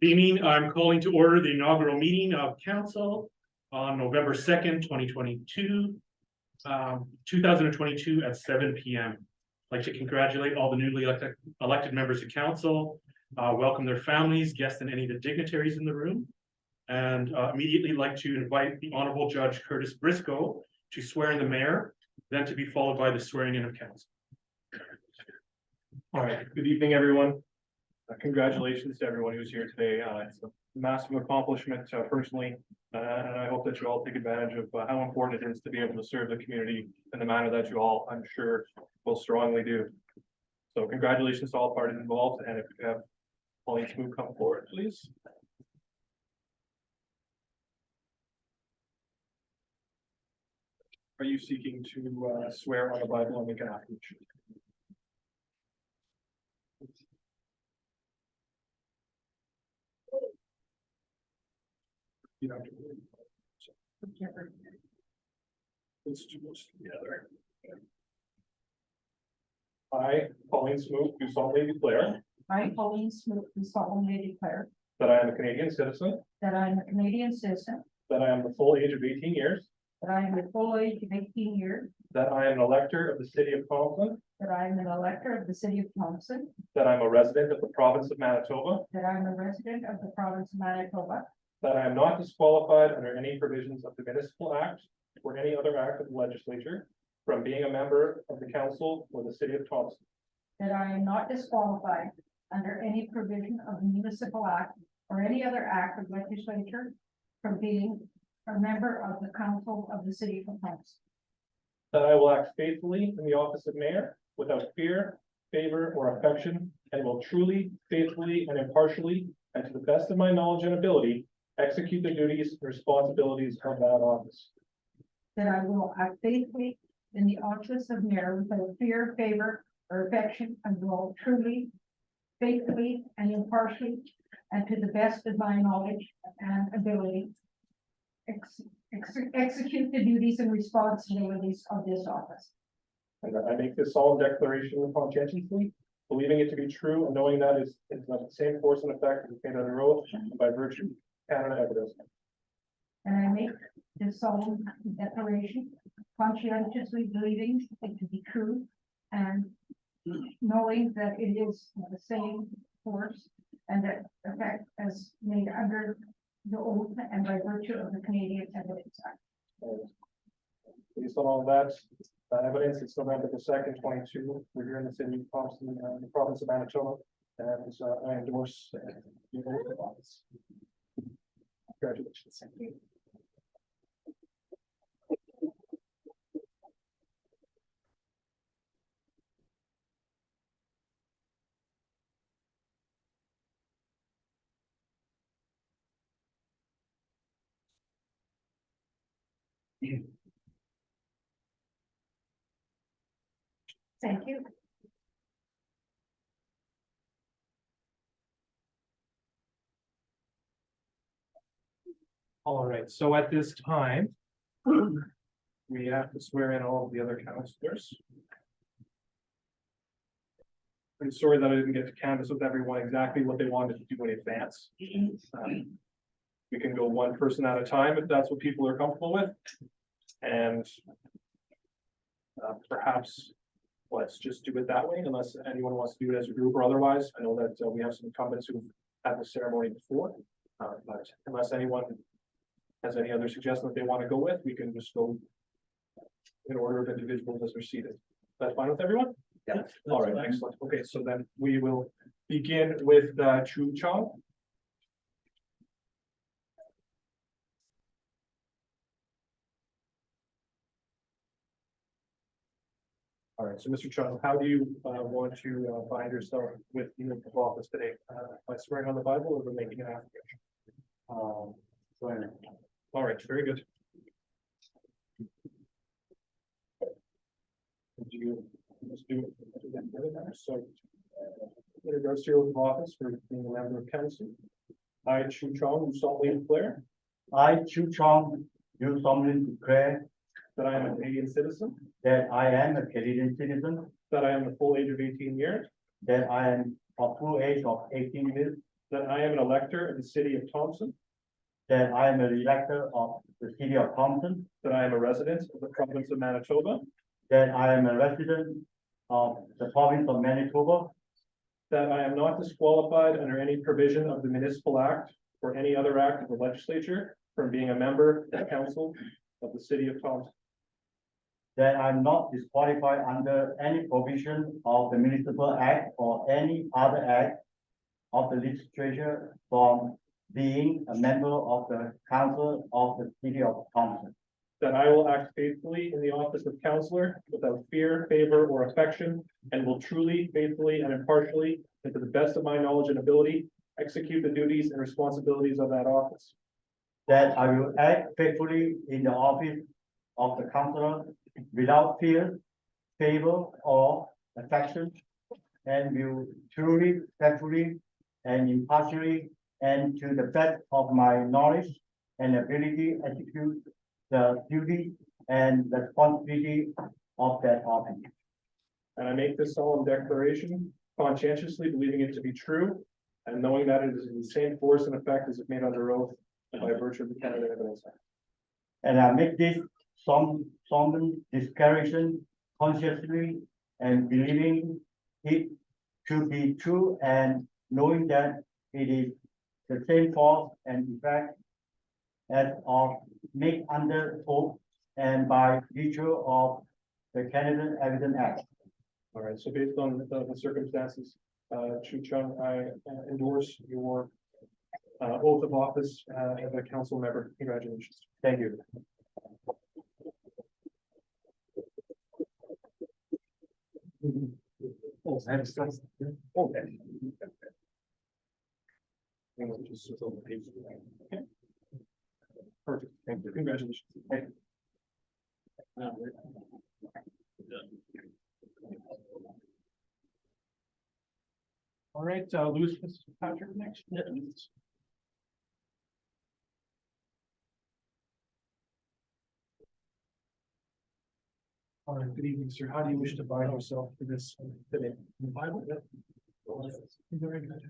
Evening, I'm calling to order the inaugural meeting of council on November 2nd, 2022 at 7 p.m. I'd like to congratulate all the newly elected members of council, welcome their families, guests, and any of the dignitaries in the room, and immediately like to invite the Honorable Judge Curtis Briscoe to swear in the mayor, then to be followed by the swearing in of council. All right, good evening, everyone. Congratulations to everyone who's here today. It's a massive accomplishment personally, and I hope that you all take advantage of how important it is to be able to serve the community in the manner that you all, I'm sure, will strongly do. So congratulations to all parties involved, and if you have Pauline Smoot come forward, please. Are you seeking to swear on the Bible and make an affirmation? You don't have to worry. Let's do this together. I, Pauline Smoot, do solemnly declare I, Pauline Smoot, do solemnly declare that I am a Canadian citizen, that I am a Canadian citizen, that I am the full age of 18 years, that I am the full age of 18 years, that I am an elector of the city of Thompson, that I am an elector of the city of Thompson, that I'm a resident of the province of Manitoba, that I am a resident of the province of Manitoba, that I am not disqualified under any provisions of the Municipal Act or any other act of the legislature from being a member of the council or the city of Thompson, that I am not disqualified under any provision of the municipal act or any other act of legislature from being a member of the council of the city of Thompson, that I will act faithfully in the office of mayor without fear, favor, or affection, and will truly, faithfully, and impartially, and to the best of my knowledge and ability, execute the duties and responsibilities of that office. that I will act faithfully in the office of mayor without fear, favor, or affection, and will truly, faithfully, and impartially, and to the best of my knowledge and ability, execute the duties and responsibilities of this office. And that I make this solemn declaration conscientiously, believing it to be true, and knowing that is of the same force and effect as made under oath and by virtue of Canada evidence. And I make this solemn declaration conscientiously believing it to be true and knowing that it is the same force and that effect as made under the oath and by virtue of the Canadian Evidence Act. Based on all that evidence, it's November the 2nd, 22. We're here in the city of Thompson, the province of Manitoba, and I endorse the oath of office. Congratulations. Thank you. Thank you. All right, so at this time, we have to swear in all of the other councilors. I'm sorry that I didn't get to canvass with everyone exactly what they wanted to do in advance. We can go one person at a time if that's what people are comfortable with. And perhaps let's just do it that way unless anyone wants to do it as a group or otherwise. I know that we have some incumbents who've had the ceremony before, but unless anyone has any other suggestion that they want to go with, we can just go in order of individuals as they're seated. That's fine with everyone? Yeah. All right, excellent. Okay, so then we will begin with Chu Chong. All right, so Mr. Chung, how do you want to bind yourself with the oath of office today? By swearing on the Bible or by making an affirmation? Swearing. All right, very good. Do you just do it? So, in regards to your oath of office for being a member of council, I, Chu Chong, do solemnly declare I, Chu Chong, do solemnly declare that I am a Canadian citizen, that I am a Canadian citizen, that I am the full age of 18 years, that I am of full age of 18 years, that I am an elector of the city of Thompson, that I am a elector of the city of Thompson, that I am a resident of the province of Manitoba, that I am a resident of the province of Manitoba, that I am not disqualified under any provision of the municipal act or any other act of the legislature from being a member of the council of the city of Thompson, that I am not disqualified under any provision of the municipal act or any other act of the legislature from being a member of the council of the city of Thompson, that I will act faithfully in the office of councillor without fear, favor, or affection, and will truly, faithfully, and impartially, and to the best of my knowledge and ability, execute the duties and responsibilities of that office, that I will act faithfully in the office of the councillor without fear, favor, or affection, and will truly, faithfully, and impartially, and to the best of my knowledge and ability, execute the duty and responsibility of that office. and I make this solemn declaration conscientiously believing it to be true, and knowing that it is in the same force and effect as if made under oath and by virtue of the Canada Evidence Act. And I make this solemn declaration consciously and believing it to be true and knowing that it is the same force and effect as of made under oath and by virtue of the Canadian Evidence Act. All right, so based on the circumstances, Chu Chung, I endorse your oath of office as a council member. Congratulations. Thank you. Okay. Okay. Perfect, thank you, congratulations. Thank you. All right, Louis Fitzpatrick next. All right, good evening, sir. How do you wish to bind yourself for this today? The Bible? Yep. Very good.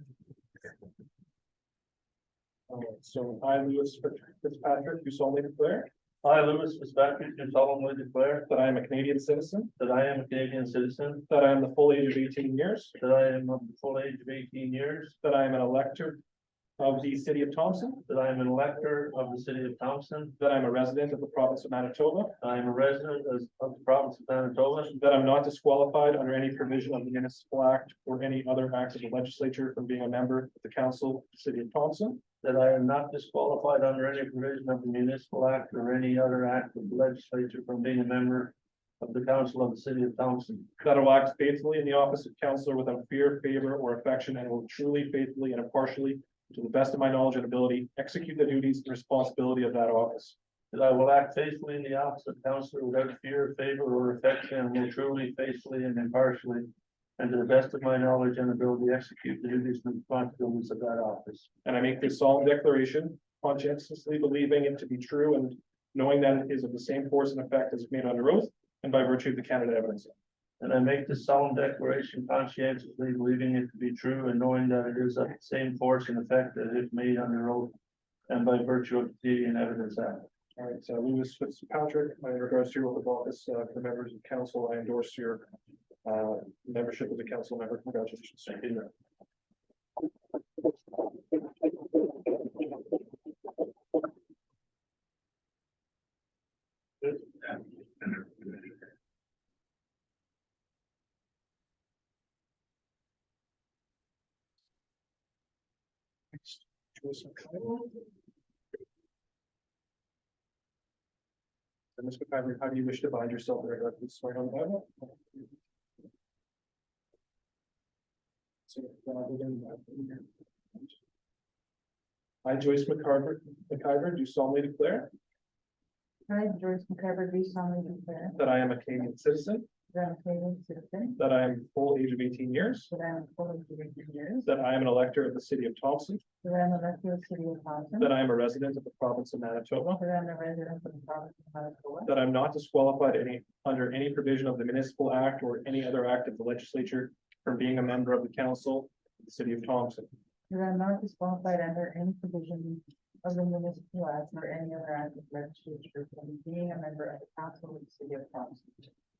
All right, so I, Louis Fitzpatrick, do solemnly declare I, Louis Fitzpatrick, do solemnly declare that I am a Canadian citizen, that I am a Canadian citizen, that I am the full age of 18 years, that I am of the full age of 18 years, that I am an elector of the city of Thompson, that I am an elector of the city of Thompson, that I am a resident of the province of Manitoba, I am a resident of the province of Manitoba, that I'm not disqualified under any provision of the municipal act or any other act of the legislature from being a member of the council of the city of Thompson, that I am not disqualified under any provision of the municipal act or any other act of the legislature from being a member of the council of the city of Thompson, that I will act faithfully in the office of councillor without fear, favor, or affection, and will truly, faithfully, and impartially, to the best of my knowledge and ability, execute the duties and responsibility of that office, that I will act faithfully in the office of councillor without fear, favor, or affection, and will truly, faithfully, and impartially, and to the best of my knowledge and ability, execute the duties and responsibilities of that office. and I make this solemn declaration conscientiously believing it to be true and knowing that it is of the same force and effect as made under oath and by virtue of the Canada Evidence Act. And I make this solemn declaration conscientiously believing it to be true and knowing that it is of the same force and effect as if made under oath and by virtue of the Canadian Evidence Act. All right, so Louis Fitzpatrick, in regards to your oath of office, for the members of council, I endorse your membership as a council member. Congratulations. Thank you. Joyce McIver. And Ms. McIver, how do you wish to bind yourself in regard to the swearing on the Bible? I, Joyce McIver, do solemnly declare I, Joyce McCarver, do solemnly declare that I am a Canadian citizen, that I'm a Canadian citizen, that I am full age of 18 years, that I am full of 18 years, that I am an elector of the city of Thompson, that I am a resident of the city of Thompson, that I am a resident of the province of Manitoba, that I am a resident of the province of Manitoba, that I'm not disqualified under any provision of the municipal act or any other act of the legislature from being a member of the council of the city of Thompson, that I am not disqualified under any provision of the municipal act or any other act of legislature from being a member of the council of the city of Thompson.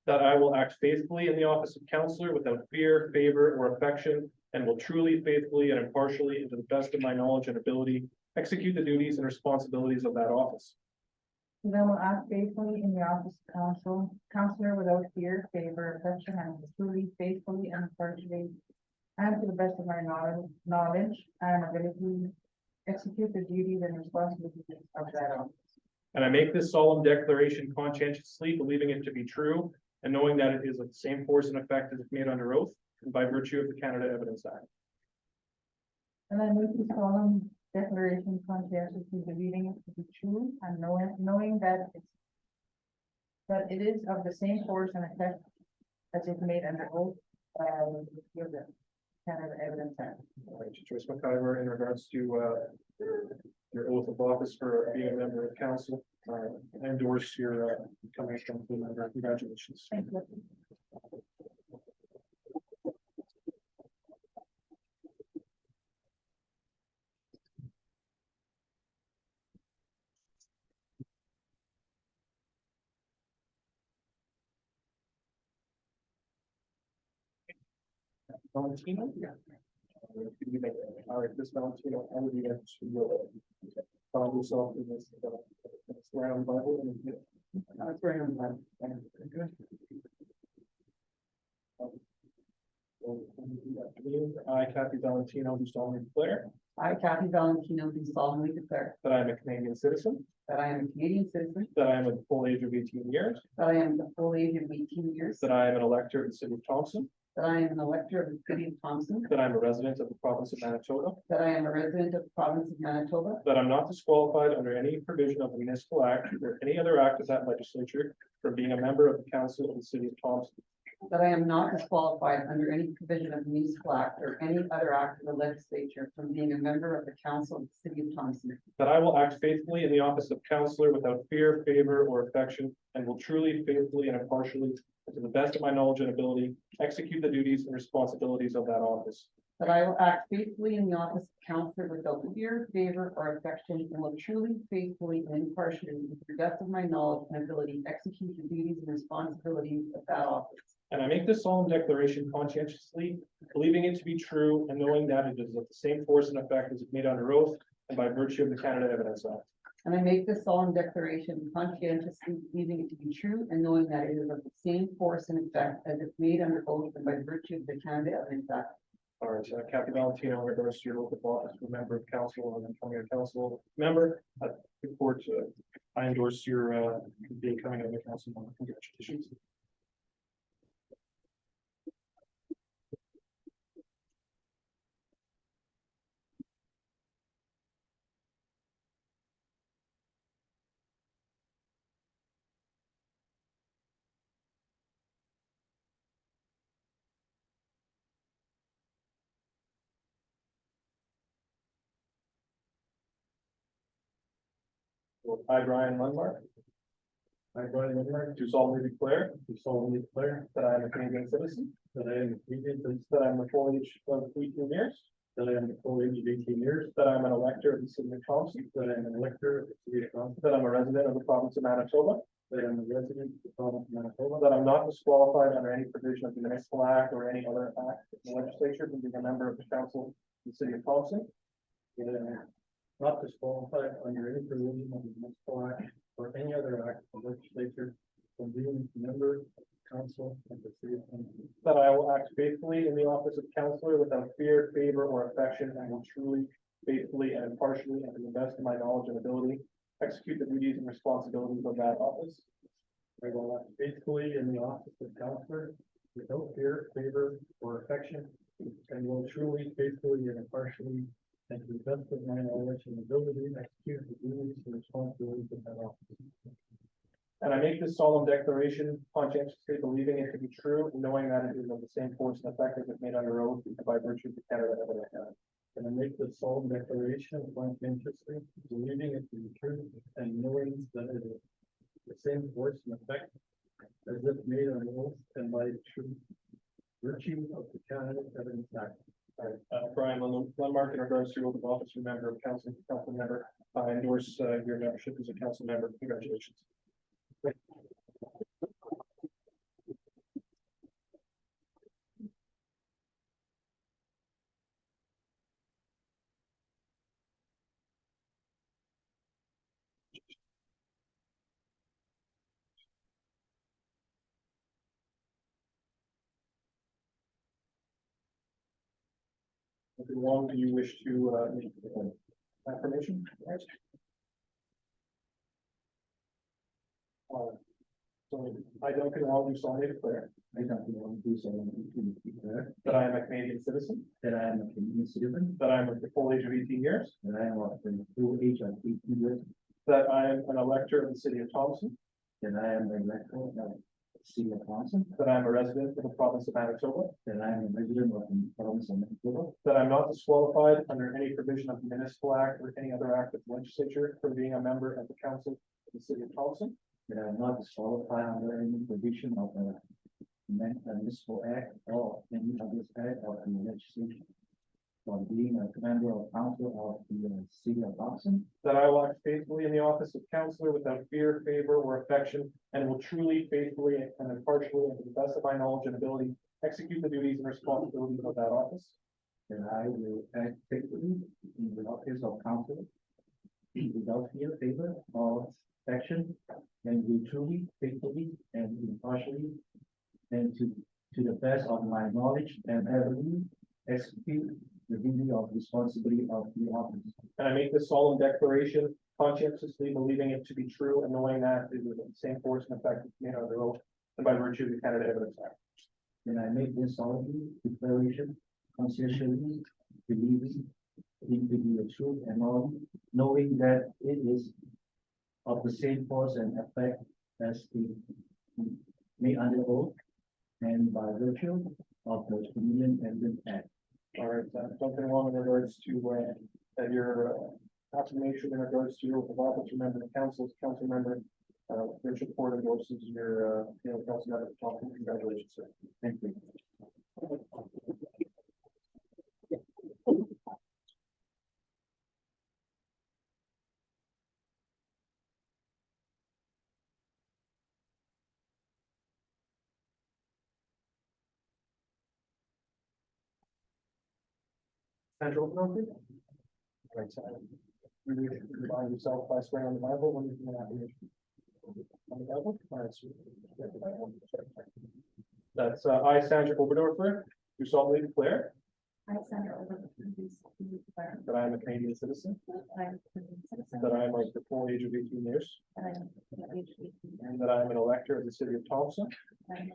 that I will act faithfully in the office of councillor without fear, favor, or affection, and will truly, faithfully, and impartially, and to the best of my knowledge and ability, execute the duties and responsibilities of that office. That I will act faithfully in the office of councillor without fear, favor, affection, and will truly, faithfully, and impartially, and to the best of my knowledge and ability, execute the duties and responsibilities of that office. And I make this solemn declaration conscientiously, believing it to be true, and knowing that it is of the same force and effect as if made under oath, and by virtue of the Canada Evidence Act. And I make this solemn declaration conscientiously, believing it to be true and knowing that it is of the same force and effect as if made under oath, of the Canada Evidence Act. All right, Joyce McIver, in regards to your oath of office for being a member of council, I endorse your becoming a council member. Congratulations. Thank you. Valentino? Yeah. All right, Miss Valentino, I would be able to find yourself in this round Bible. It's very on Bible. I, Kathy Valentino, do solemnly declare I, Kathy Valentino, do solemnly declare that I am a Canadian citizen, that I am a Canadian citizen, that I am of the full age of 18 years, that I am the full age of 18 years, that I am an elector of the city of Thompson, that I am an elector of the city of Thompson, that I am a resident of the province of Manitoba, that I am a resident of the province of Manitoba, that I'm not disqualified under any provision of the municipal act or any other act of that legislature from being a member of the council of the city of Thompson, that I am not disqualified under any provision of the municipal act or any other act of the legislature from being a member of the council of the city of Thompson, that I will act faithfully in the office of councillor without fear, favor, or affection, and will truly, faithfully, and impartially, and to the best of my knowledge and ability, execute the duties and responsibilities of that office. that I will act faithfully in the office of councillor without fear, favor, or affection, and will truly, faithfully, and impartially, and to the best of my knowledge and ability, execute the duties and responsibilities of that office. And I make this solemn declaration conscientiously, believing it to be true, and knowing that it is of the same force and effect as if made under oath, and by virtue of the Canada Evidence Act. And I make this solemn declaration conscientiously, believing it to be true and knowing that it is of the same force and effect as if made under oath and by virtue of the Canada Evidence Act. All right, Kathy Valentino, in regards to your oath of office for member of council and then becoming a council member, I report I endorse your becoming of the council member. Congratulations. I, Brian Lundmark. I, Brian Lundmark, do solemnly declare. Do solemnly declare. That I am a Canadian citizen. That I am a Canadian citizen. That I am the full age of 18 years. That I am the full age of 18 years. That I am an elector of the city of Thompson. That I am an elector of the city of Thompson. That I'm a resident of the province of Manitoba. That I'm a resident of the province of Manitoba. That I'm not disqualified under any provision of the municipal act or any other act of the legislature from being a member of the council of the city of Thompson. That I am not disqualified under any provision of the municipal act or any other act of the legislature from being a member of the council of the city of Thompson. That I will act faithfully in the office of councillor without fear, favor, or affection, and will truly, faithfully, and impartially, and to the best of my knowledge and ability, execute the duties and responsibilities of that office. I will act faithfully in the office of councillor without fear, favor, or affection, and will truly, faithfully, and impartially, and to the best of my knowledge and ability, execute the duties and responsibilities of that office. And I make this solemn declaration conscientiously, believing it to be true, and knowing that it is of the same force and effect as if made under oath by virtue of the Canada Evidence Act. And I make this solemn declaration conscientiously, believing it to be true, and knowing that it is the same force and effect as if made under oath and by true virtue of the Canada Evidence Act. Brian Lundmark, in regards to your oath of office, your member of council member, I endorse your membership as a council member. Congratulations. How long do you wish to make the affirmation? So I, Duncan Wall, do solemnly declare I don't want to do so, declare that I am a Canadian citizen, that I am a Canadian citizen, that I am of the full age of 18 years, that I am of the full age of 18 years, that I am an elector of the city of Thompson, that I am a elector of the city of Thompson, that I am a resident of the province of Manitoba, that I am a resident of the province of Manitoba, that I'm not disqualified under any provision of the municipal act or any other act of the legislature for being a member of the council of the city of Thompson, that I am not disqualified under any provision of the municipal act or any other act of the legislation for being a member of council of the city of Thompson, that I will act faithfully in the office of councillor without fear, favor, or affection, and will truly, faithfully, and impartially, and to the best of my knowledge and ability, execute the duties and responsibilities of that office, that I will act faithfully in the office of council without fear, favor, or affection, and will truly, faithfully, and impartially, and to the best of my knowledge and ability, execute the duty of responsibility of the office. and I make this solemn declaration conscientiously believing it to be true and knowing that it is the same force and effect as made under oath and by virtue of the Canada Evidence Act. And I make this solemn declaration conscientiously believing it to be a truth and knowing that it is of the same force and effect as the made under oath and by virtue of the Canadian Evidence Act. All right, something along in regards to your affirmation in regards to your oath of office, remember the council member, Richard Ford endorses your, council member, congratulations, sir. Thank you. Central Open. Right side. You remind yourself by swearing on the Bible when you do an affirmation. On the Bible? All right, sweet. That's, I, Sandra Oberdorfer, do solemnly declare I, Sandra Overton, do solemnly declare that I am a Canadian citizen, that I am a Canadian citizen, that I am of the full age of 18 years, that I am of the age of 18 years, and that I am an elector of the city of Thompson, that I am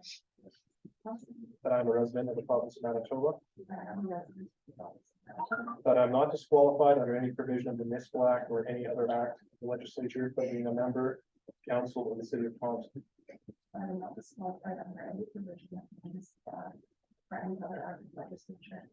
Thompson, that I am a resident of the province of Manitoba, that I am a resident of the province of Manitoba, that I am not disqualified under any provision of the municipal act or any other act of the legislature for being a member of the council of the city of Thompson, I am not disqualified under any provision of the municipal act or any other act of legislature,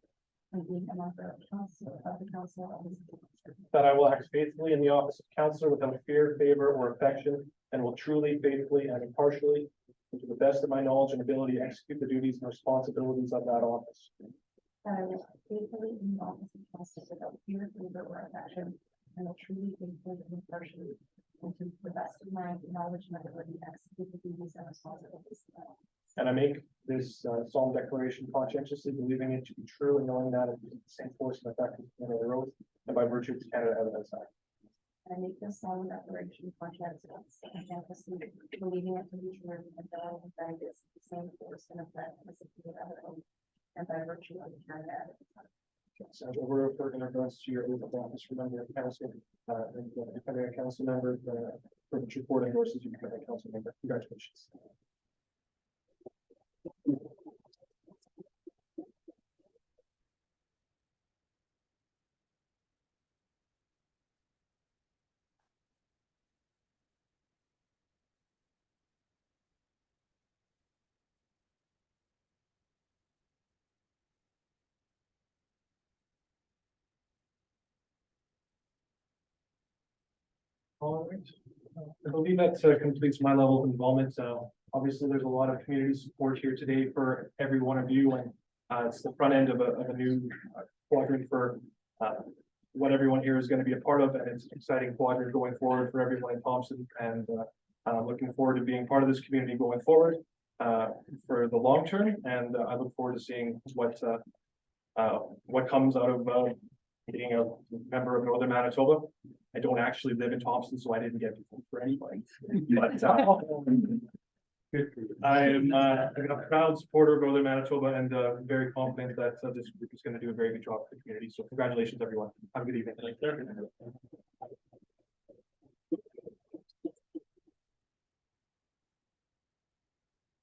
and being a member of council of the council of the city of Thompson. that I will act faithfully in the office of councillor without fear, favor, or affection, and will truly, faithfully, and impartially, and to the best of my knowledge and ability, execute the duties and responsibilities of that office. That I will faithfully in the office of council without fear, favor, or affection, and will truly, faithfully, and impartially, and to the best of my knowledge and ability, execute the duties and responsibilities of that office. And I make this solemn declaration conscientiously believing it to be true and knowing that it is the same force and effect as the oath and by virtue of the Canada Evidence Act. And I make this solemn declaration conscientiously believing it to be true and knowing that it is the same force and effect as the Canada oath and by virtue of the Canada Evidence Act. So we're in regards to your oath of office, remember the council, and becoming a council member, for which report endorses you becoming a council member. Congratulations. All right, I believe that completes my level of involvement. Obviously, there's a lot of community support here today for every one of you, and It's the front end of a new quadrant for what everyone here is going to be a part of, and it's an exciting quadrant going forward for everyone in Thompson, and looking forward to being part of this community going forward for the long term, and I look forward to seeing what comes out of being a member of Northern Manitoba. I don't actually live in Thompson, so I didn't get to vote for anybody, but I am a proud supporter of Northern Manitoba, and very confident that this group is going to do a very good job for the community. So congratulations, everyone. Have a good evening.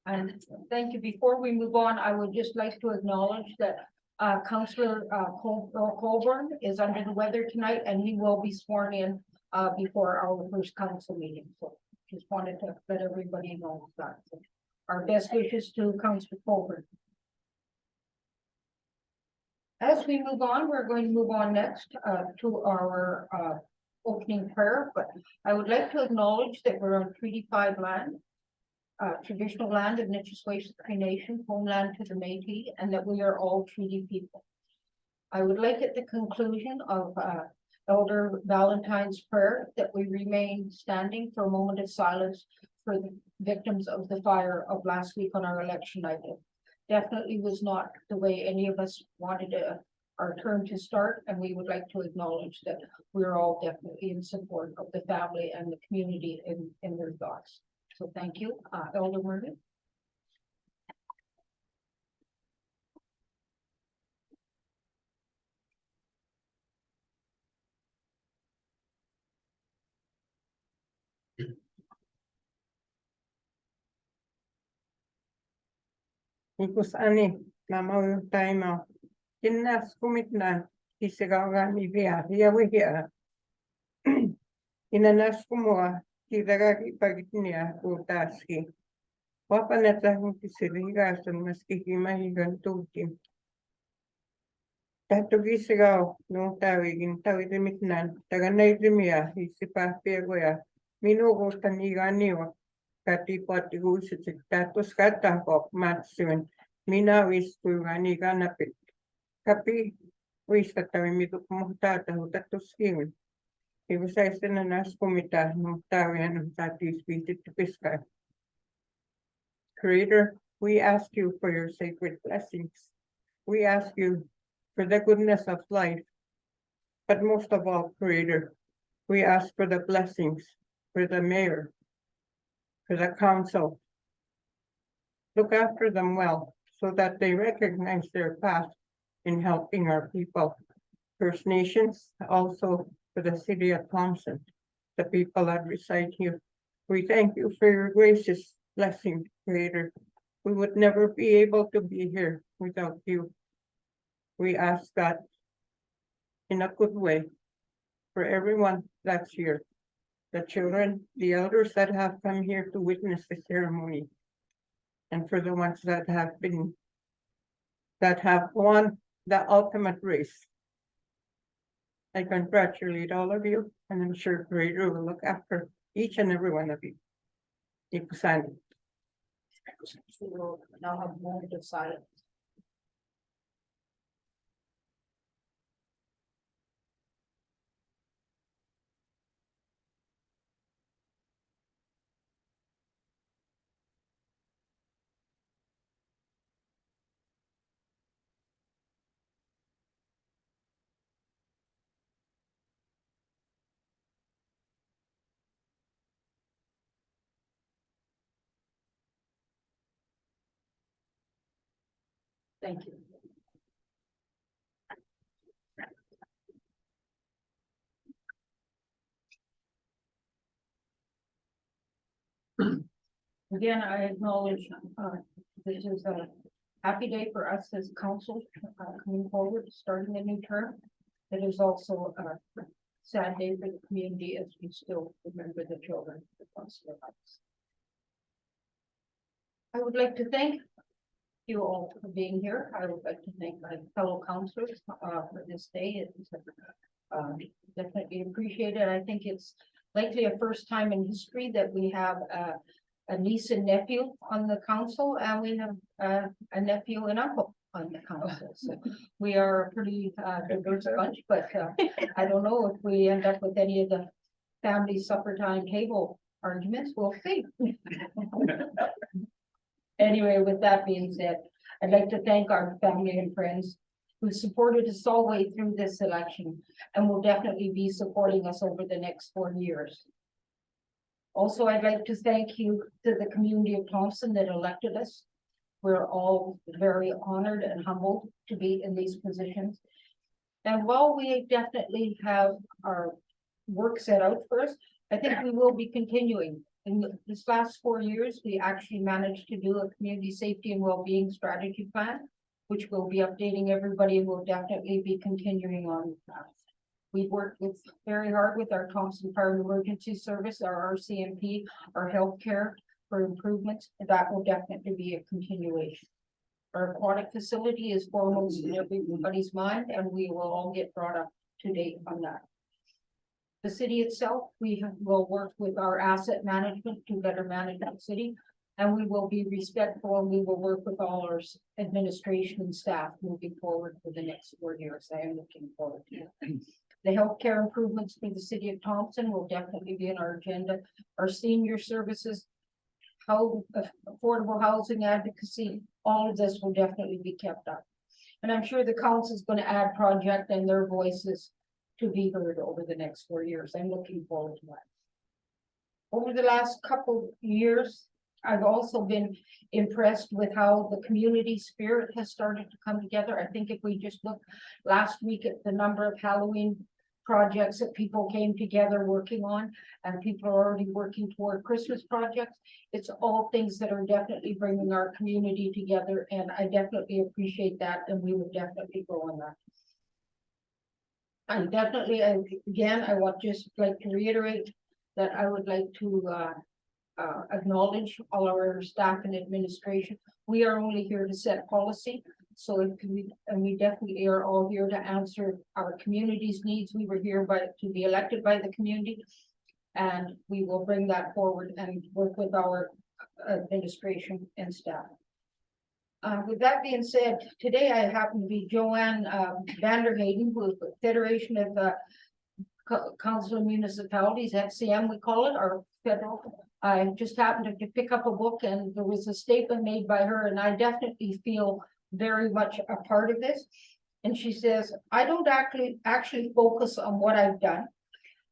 And thank you. Before we move on, I would just like to acknowledge that Councillor Colburn is under the weather tonight, and he will be sworn in before our first council meeting. So just wanted to let everybody know that. So our best wishes to Councillor Colburn. As we move on, we're going to move on next to our opening prayer, but I would like to acknowledge that we're on Treaty 5 land. Traditional land of Nitchis Cree Nation, homeland to the Métis, and that we are all treaty people. I would like at the conclusion of Elder Valentine's prayer that we remain standing for a moment of silence for the victims of the fire of last week on our election night. It definitely was not the way any of us wanted our term to start, and we would like to acknowledge that we're all definitely in support of the family and the community in their thoughts. So thank you, Elder Murray. Ikus ani nama taima kinnas kumitna kisagawani via wihia inanas kumua kidaga ipagitnia utaski wapaneta kisirigasan maski himahigan tukim Tatu kisagaw no tawigin tawidimitnan taganayrimia isipa pegoya minugutan iganiwa Katipati gusitik tatus katahok matsiwen minawis kuigani ganapit kapi wiskatawi mituk muhtata hutatus kiwin Ibusaysin na nas kumita muhtawian ng tatis bisit piska Creator, we ask you for your sacred blessings. We ask you for the goodness of life, but most of all, Creator, we ask for the blessings for the mayor, for the council. Look after them well so that they recognize their path in helping our people. First Nations, also for the city of Thompson, the people that reside here. We thank you for your gracious blessing, Creator. We would never be able to be here without you. We ask that in a good way for everyone that's here. The children, the elders that have come here to witness the ceremony, and for the ones that have won the ultimate race. I congratulate all of you, and I'm sure Creator will look after each and every one of you. Ikusani. We will now have a moment of silence. Thank you. Again, I acknowledge this is a happy day for us as council coming forward, starting a new term. It is also a sad day for the community as we still remember the children that lost their lives. I would like to thank you all for being here. I would like to thank my fellow councilors for this day. It's definitely appreciated. I think it's likely a first time in history that we have a niece and nephew on the council, and we have a nephew and uncle on the council. So we are a pretty diverse bunch, but I don't know if we end up with any of the family supper time table arguments. We'll see. Anyway, with that being said, I'd like to thank our family and friends who supported us all the way through this election and will definitely be supporting us over the next 4 years. Also, I'd like to thank you to the community of Thompson that elected us. We're all very honored and humbled to be in these positions. And while we definitely have our work set out for us, I think we will be continuing. In this last 4 years, we actually managed to do a community safety and well-being strategy plan, which we'll be updating everybody and will definitely be continuing on that. We've worked very hard with our Thompson Fire and Emergency Service, our RCMP, our healthcare for improvements. That will definitely be a continuation. Our aquatic facility is foremost in everybody's mind, and we will all get brought up to date on that. The city itself, will work with our asset management to better manage the city, and we will be respectful, and we will work with all our administration and staff moving forward for the next 4 years. I am looking forward to it. The healthcare improvements for the city of Thompson will definitely be in our agenda. Our senior services, how affordable housing advocacy, all of this will definitely be kept up. And I'm sure the council is going to add project and their voices to be heard over the next 4 years. I'm looking forward to that. Over the last couple years, I've also been impressed with how the community spirit has started to come together. I think if we just look last week at the number of Halloween projects that people came together working on, and people are already working toward Christmas projects. It's all things that are definitely bringing our community together, and I definitely appreciate that, and we will definitely go on that. And definitely, again, I would just like to reiterate that I would like to acknowledge all our staff and administration. We are only here to set policy. So if we definitely are all here to answer our community's needs. We were here to be elected by the community. And we will bring that forward and work with our administration and staff. With that being said, today I happen to be Joanne Vanderhaden, who is the Federation of Council of Municipalities, FCM we call it, or federal. I just happened to pick up a book and there was a statement made by her, and I definitely feel very much a part of this. And she says, I don't actually focus on what I've done.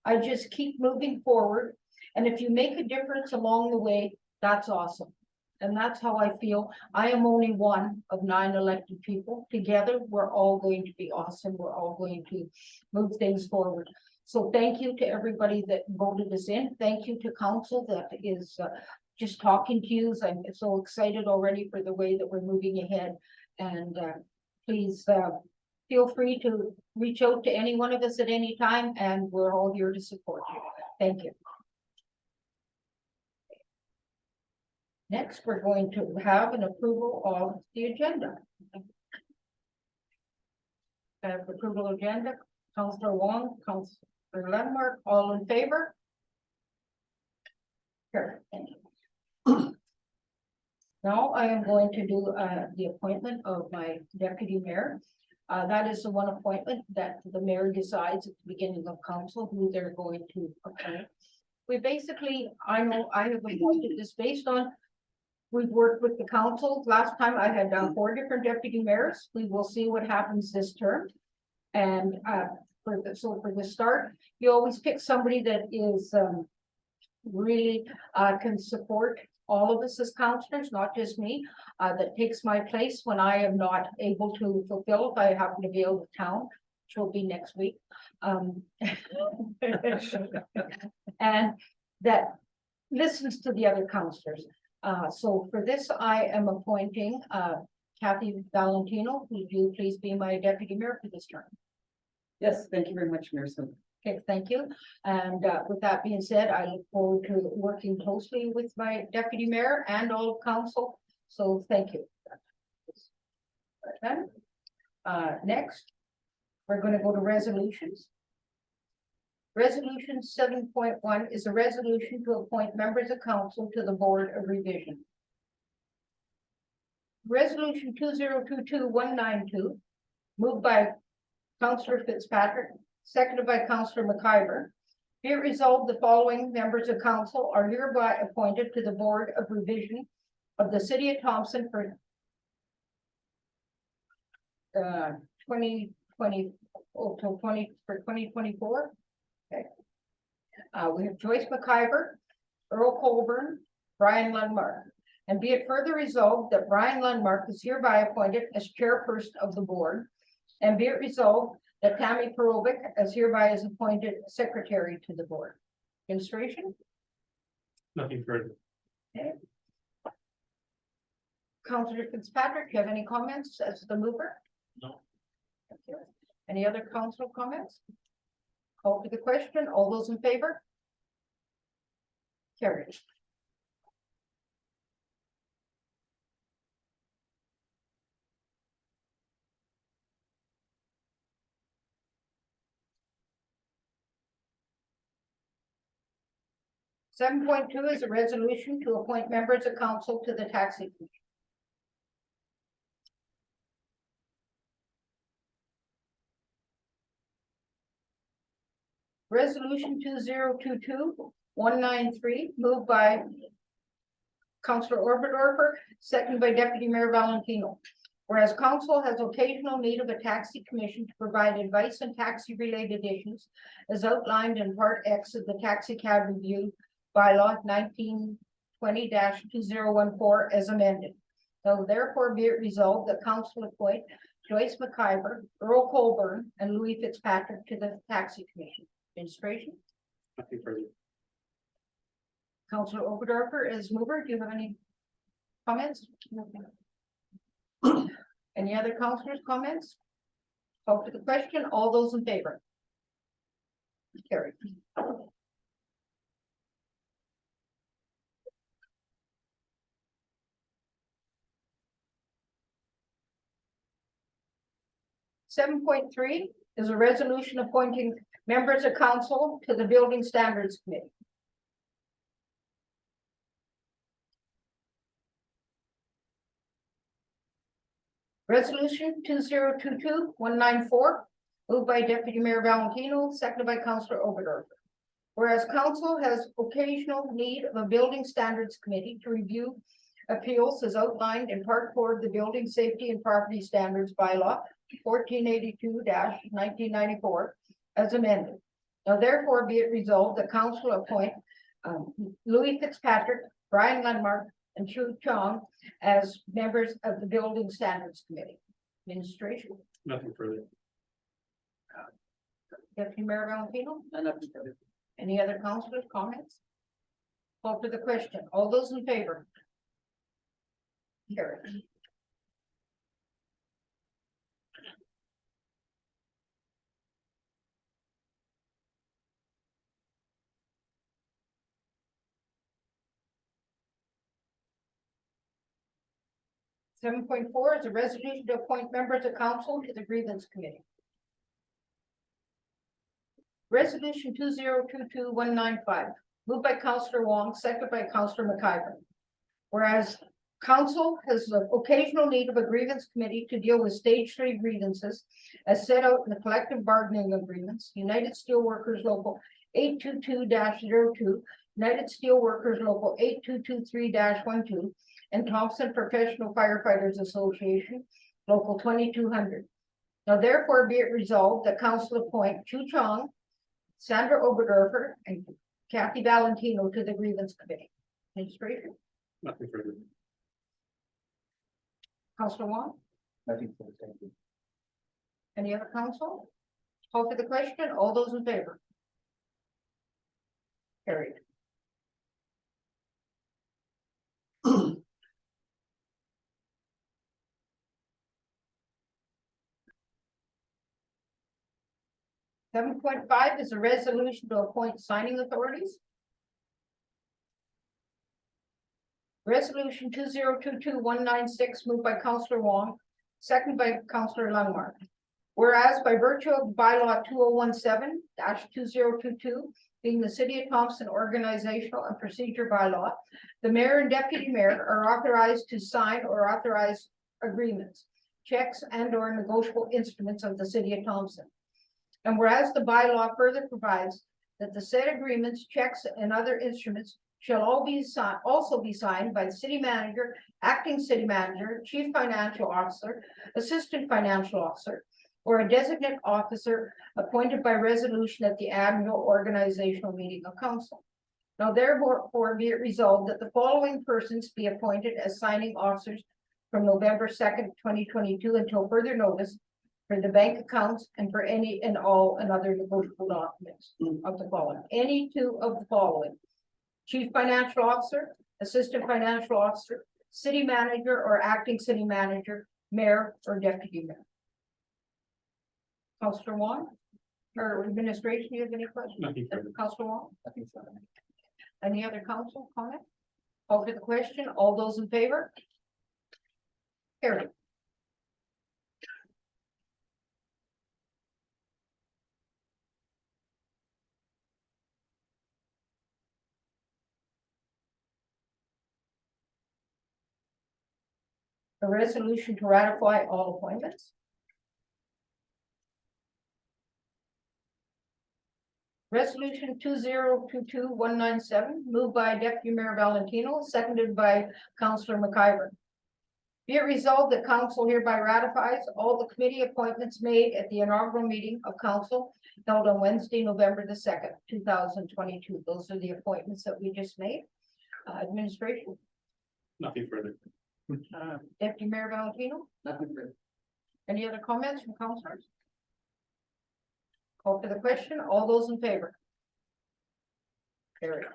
I just keep moving forward. And if you make a difference along the way, that's awesome. And that's how I feel. I am only one of 9 elected people. Together, we're all going to be awesome. We're all going to move things forward. So thank you to everybody that voted us in. Thank you to council that is just talking to you. I'm so excited already for the way that we're moving ahead. And please feel free to reach out to any one of us at any time, and we're all here to support you. Thank you. Next, we're going to have an approval of the agenda. Approval agenda, Councillor Wong, Councillor Landmark, all in favor? Sure, thank you. Now I am going to do the appointment of my deputy mayor. That is the one appointment that the mayor decides at the beginning of council who they're going to appoint. We basically, I know I have appointed this based on, we've worked with the council. Last time I had done 4 different deputy mayors. We will see what happens this term. And for the start, you always pick somebody that is really can support all of us as councillors, not just me, that takes my place when I am not able to fulfill if I happen to be out of town, which will be next week. And that listens to the other councillors. So for this, I am appointing Kathy Valentino. Would you please be my deputy mayor for this term? Yes, thank you very much, Mayor. Okay, thank you. And with that being said, I look forward to working closely with my deputy mayor and all council. So thank you. Next, we're going to go to resolutions. Resolution 7.1 is a resolution to appoint members of council to the Board of Revision. Resolution 2022-192, moved by Councillor Fitzpatrick, seconded by Councillor McIver. Be it resolved, the following members of council are hereby appointed to the Board of Revision of the City of Thompson for 2020, till 2024. Okay. We have Joyce McIver, Earl Colburn, Brian Lundmark. And be it further resolved that Brian Lundmark is hereby appointed as chairperson of the board. And be it resolved that Tammy Perovic as hereby is appointed secretary to the board. Administration, Nothing further. Councillor Fitzpatrick, do you have any comments as the mover? No. Thank you. Any other council comments? Call to the question. All those in favor? Carried. Seven point two is a resolution to appoint members of council to the taxi commission. Resolution 2022-193, moved by Councillor Oberdoerfer, seconded by Deputy Mayor Valentino. Whereas council has occasional need of a taxi commission to provide advice on taxi related issues as outlined in Part X of the Taxi Cab Review Bylaw 1920-2014 as amended. So therefore be it resolved that council appoint Joyce McIver, Earl Colburn, and Louis Fitzpatrick to the taxi commission. Administration, Nothing further. Councillor Oberdorfer is mover. Do you have any comments? Any other councillors' comments? Call to the question. All those in favor? Carried. Seven point three is a resolution appointing members of council to the Building Standards Committee. Resolution 2022-194, moved by Deputy Mayor Valentino, seconded by Councillor Oberdorfer. Whereas council has occasional need of a Building Standards Committee to review appeals as outlined in Part 4 of the Building Safety and Property Standards Bylaw 1482-1994 as amended. Now therefore be it resolved that council appoint Louis Fitzpatrick, Brian Lundmark, and Chu Chong as members of the Building Standards Committee. Administration, Nothing further. Deputy Mayor Valentino. Any other councilors' comments? Call for the question. All those in favor? Carried. Seven point four is a resolution to appoint members of council to the grievance committee. Resolution 2022-195, moved by Councillor Wong, seconded by Councillor McIver. Whereas council has the occasional need of a grievance committee to deal with stage 3 grievances as set out in the collective bargaining agreements, United Steelworkers Local 822-02, United Steelworkers Local 8223-12, and Thompson Professional Firefighters Association, Local 2200. Now therefore be it resolved that council appoint Chu Chong, Sandra Oberdorfer, and Kathy Valentino to the grievance committee. Administration, Nothing further. Councilor Wong, Nothing for the thank you. any other council? Call for the question. All those in favor? Carried. Seven point five is a resolution to appoint signing authorities. Resolution 2022-196, moved by Councillor Wong, seconded by Councillor Lundmark. Whereas by virtue of bylaw 2017-2022, being the City of Thompson organizational and procedure bylaw, the mayor and deputy mayor are authorized to sign or authorize agreements, checks and or negotiable instruments of the City of Thompson. And whereas the bylaw further provides that the said agreements, checks, and other instruments shall also be signed by the city manager, acting city manager, chief financial officer, assistant financial officer, or a designate officer appointed by resolution at the annual organizational meeting of council. Now therefore be it resolved that the following persons be appointed as signing officers from November 2nd, 2022 until further notice for the bank accounts and for any and all and other negotiable documents of the following. Any two of the following: chief financial officer, assistant financial officer, city manager or acting city manager, mayor or deputy mayor. Councillor Wong, or administration, do you have any questions? Nothing further. Councillor Wong? Any other council comment? Call for the question. All those in favor? Carry. A resolution to ratify all appointments. Resolution 2022-197, moved by Deputy Mayor Valentino, seconded by Councillor McIver. Be it resolved that council hereby ratifies all the committee appointments made at the inaugural meeting of council held on Wednesday, November the 2nd, 2022. Those are the appointments that we just made. Administration, Nothing further. Deputy Mayor Valentino, Nothing further. any other comments from councilors? Call for the question. All those in favor? Carry.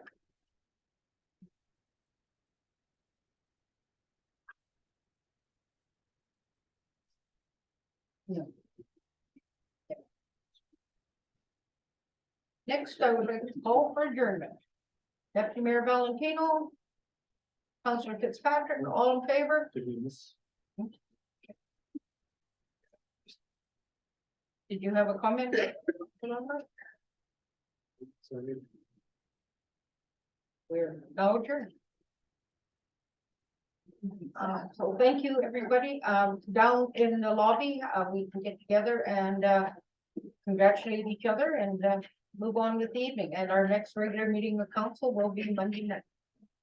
Next, I would like to call for adjournment. Deputy Mayor Valentino, Councillor Fitzpatrick, all in favor? Did we miss? Did you have a comment? We're now adjourned. So thank you, everybody. Down in the lobby, we can get together and congratulate each other and move on with the evening. And our next regular meeting of council will be Monday night.